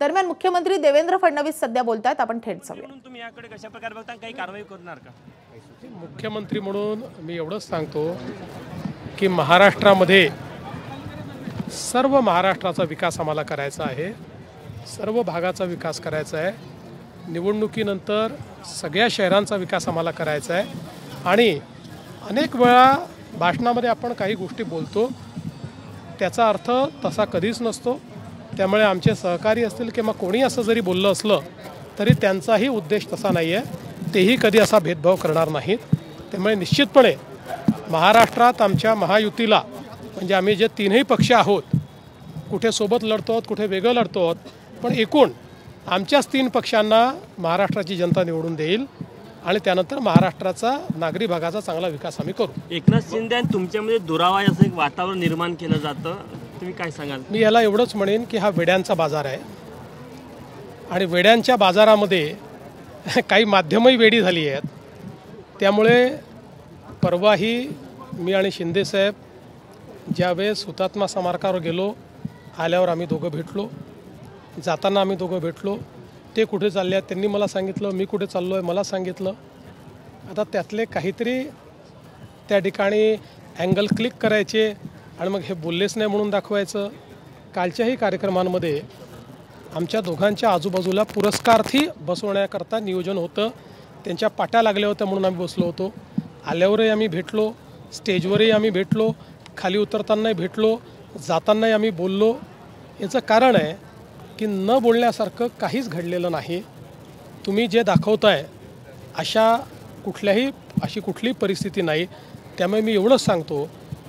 दरम्यान मुख्यमंत्री देवेंद्र फडणवीस सध्या बोलतायत, आपण थेट जाऊया. तुम्ही याकडे कशा प्रकारे बघता, काही कारवाई करणार का? मुख्यमंत्री म्हणून मी एवढंच सांगतो की महाराष्ट्रामध्ये सर्व महाराष्ट्राचा विकास आम्हाला करायचा आहे, सर्व भागाचा विकास करायचा आहे. निवडणुकीनंतर सगळ्या शहरांचा विकास आम्हाला करायचा आहे. आणि अनेक वेळा भाषणामध्ये आपण काही गोष्टी बोलतो, त्याचा अर्थ तसा कधीच नसतो. त्यामुळे आमचे सहकारी असतील किंवा कोणी असं जरी बोललं असलं तरी त्यांचाही उद्देश तसा नाही आहे, तेही कधी असा भेदभाव करणार नाहीत. त्यामुळे निश्चितपणे महाराष्ट्रात आमच्या महायुतीला, म्हणजे आम्ही जे तीनही पक्ष आहोत, कुठे सोबत लढतो आहोत, कुठे वेगळं लढतो आहोत, पण एकूण आमच्याच तीन पक्षांना महाराष्ट्राची जनता निवडून देईल आणि त्यानंतर महाराष्ट्राचा नागरी भागाचा चांगला विकास आम्ही करू. एकनाथ शिंदे आणि तुमच्यामध्ये दुरावा असं एक वातावरण निर्माण केलं जातं, तुम्ही काय सांगाल? मी याला एवढंच म्हणेन की हा वेड्यांचा बाजार आहे आणि वेड्यांच्या बाजारामध्ये काही माध्यमही वेडी झाली आहेत. त्यामुळे परवाही मी आणि शिंदेसाहेब ज्यावेळेस हुतात्मा स्मारकावर गेलो, आल्यावर आम्ही दोघं भेटलो, जाताना आम्ही दोघं भेटलो. ते कुठे चालले आहेत त्यांनी मला सांगितलं, मी कुठे चाललो आहे मला सांगितलं. आता त्यातले काहीतरी त्या ठिकाणी अँगल क्लिक करायचे आणि मग हे बोललेच नाही म्हणून दाखवायचं. कालच्याही कार्यक्रमांमध्ये आमच्या दोघांच्या आजूबाजूला पुरस्कार्थी बसवण्याकरता नियोजन होतं, त्यांच्या पाट्या लागल्या होत्या म्हणून आम्ही बसलो होतो. आल्यावरही आम्ही भेटलो, स्टेजवरही आम्ही भेटलो, खाली उतरतानाही भेटलो, जातानाही आम्ही बोललो. याचं कारण आहे की न बोलण्यासारखं काहीच घडलेलं नाही. तुम्ही जे दाखवताय अशी कुठलीही परिस्थिती नाही. त्यामुळे मी एवढंच सांगतो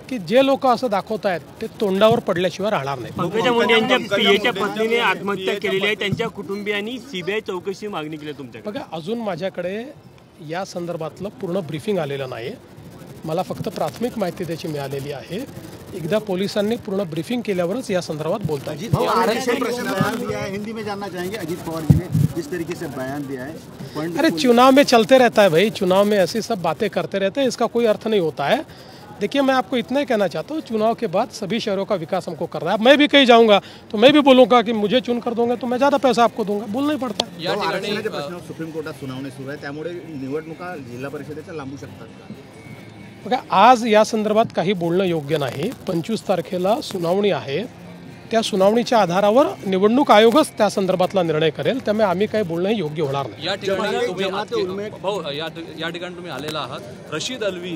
की जे लोक असं दाखवत आहेत ते तोंडावर पडल्याशिवाय राहणार नाही. पंकजा मुंडे यांच्या पियेच्या पत्नीने आत्महत्या केलेली आहे, त्यांच्या कुटुंबियांनी सीबीआय चौकशी मागणी केली तुमच्याकडे. बघा, अजून माझ्याकडे या संदर्भातलं पूर्ण ब्रीफिंग आलेलं नाही. मला फक्त प्राथमिक माहिती त्याची मिळालेली आहे. एकदा पोलिसांनी पूर्ण ब्रीफिंग केल्यावरच या संदर्भात बोलता येईल. हिंदी में जानना चाहेंगे अजीत पवार जी ने जिस तरीके से बयान दिया है. अरे चुनाव में चलते रहता है भाई, चुनाव में ऐसी सब बातें करते रहते हैं, इसका कोई अर्थ नहीं होता है. देखिए, मैं आपको इतना ही कहना चाहता हूँ, चुनाव के बाद सभी शहरों का विकास हमको करना है. मैं भी कहीं जाऊँगा तो मैं भी बोलूँगा कि मुझे चुन कर दोगे तो मैं ज़्यादा पैसा आपको दूंगा, बोलना ही पडता है. आरक्षणाचे प्रश्न सुप्रीम कोर्टात सुनावणी सुरू आहे, त्यामुळे निवडणुका जिल्हा परिषदेच्या लांबू शकतात. बघा, आज या संदर्भात काही बोलणं योग्य नाही. 25 तारखेला सुनावणी आहे, त्या सुनावणीच्या आधारावर निवडणूक आयोगच त्या संदर्भातला निर्णय करेल. त्यामुळे आम्ही काही बोलणं योग्य होणार नाही. या ठिकाणी तुम्ही आलेला आहात. रशीद अल्वी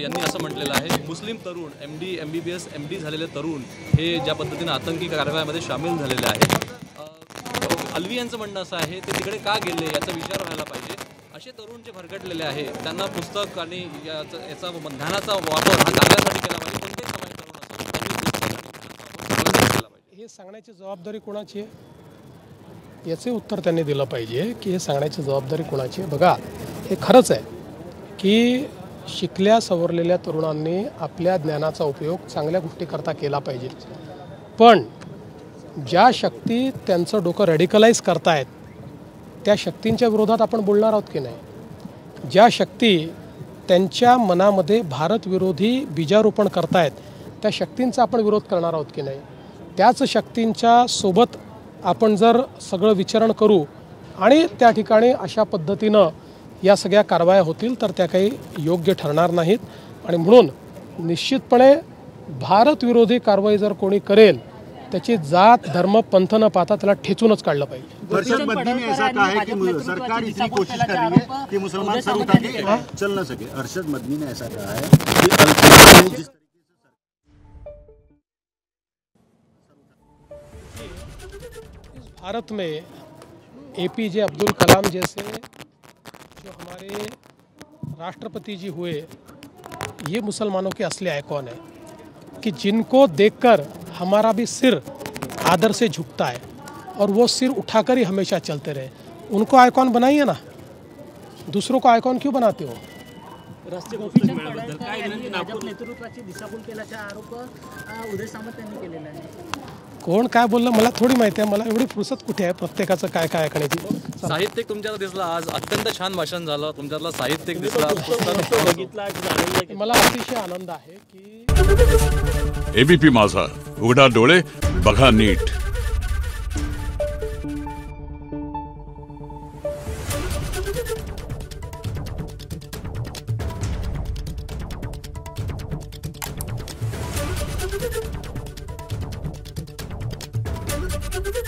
यांनी असं म्हटलेलं आहे, मुस्लिम तरुण MD MBBS MD झालेले तरुण हे ज्या पद्धतीने आतंकी कारवायामध्ये सामील झालेले आहेत. अल्वी यांचं म्हणणं असं आहे, ते तिकडे का गेले याचा विचार व्हायला पाहिजे. असे तरुण जे भरकटलेले आहे त्यांना पुस्तक आणि याचा ज्ञानाचा वापर हा चांगल्यासाठी केला पाहिजे. हे सांगण्याची जबाबदारी कोणाची आहे याचे उत्तर त्यांनी दिलं पाहिजे की हे सांगण्याची जबाबदारी कोणाची आहे. बघा, हे खरंच आहे की शिकल्या सवरलेल्या तरुणांनी आपल्या ज्ञानाचा उपयोग चांगल्या गोष्टीकरता केला पाहिजे. पण ज्या शक्ती त्यांचं डोकं रॅडिकलाइज करतायत त्या शक्तींच्या विरोधात आपण बोलणार आहोत की नाही. ज्या शक्ती त्यांच्या मनामध्ये भारतविरोधी बीजारोपण करतायत त्या शक्तींचा आपण विरोध करणार आहोत की नाही. त्याच शक्तींच्या सोबत आपण जर सगळं विचारण करू आणि त्या ठिकाणी अशा पद्धतीनं या सगळ्या कारवाया होतील तर त्या काही योग्य ठरणार नाहीत. आणि म्हणून निश्चितपणे भारतविरोधी कारवाई जर कोणी करेल त्याची जात धर्म पंथ न पाहता त्याला ठेचूनच काढलं पाहिजे. अरशद मदनी ने ऐसा कहा है कि सरकार इतनी कोशिश कर रही है कि मुसलमान सर उठा के चल न सके. अरशद मदनी ने ऐसा कहा है कि भारत में APJ अब्दुल कलाम जैसे जो हमारे राष्ट्रपति जी हुए, ये मुसलमानों के असली आइकॉन है कि जिनको देखकर हमारा भी सिर आदर से झुकता है और वो सिर उठाकर ही हमेशा चलते रहे. उनको आइकॉन बनाइए ना, दूसरों को आइकॉन क्यों बनाते हो? नेतृत्वाची दिशाभूल केल्याचा आरोप उदय सामंत यांनी केलेला आहे. कोण काय बोललं मला थोडी माहिती आहे. मला एवढी फुरसत कुठे आहे प्रत्येकाचं काय काय ऐकण्याची. साहित्यिक तुमच्याला दिसला आज, अत्यंत छान भाषण झालं तुमच्यातला, साहित्यिक दिसला, बघितला. मला अतिशय आनंद आहे की ABP माझा, उघडा डोळे बघा नीट.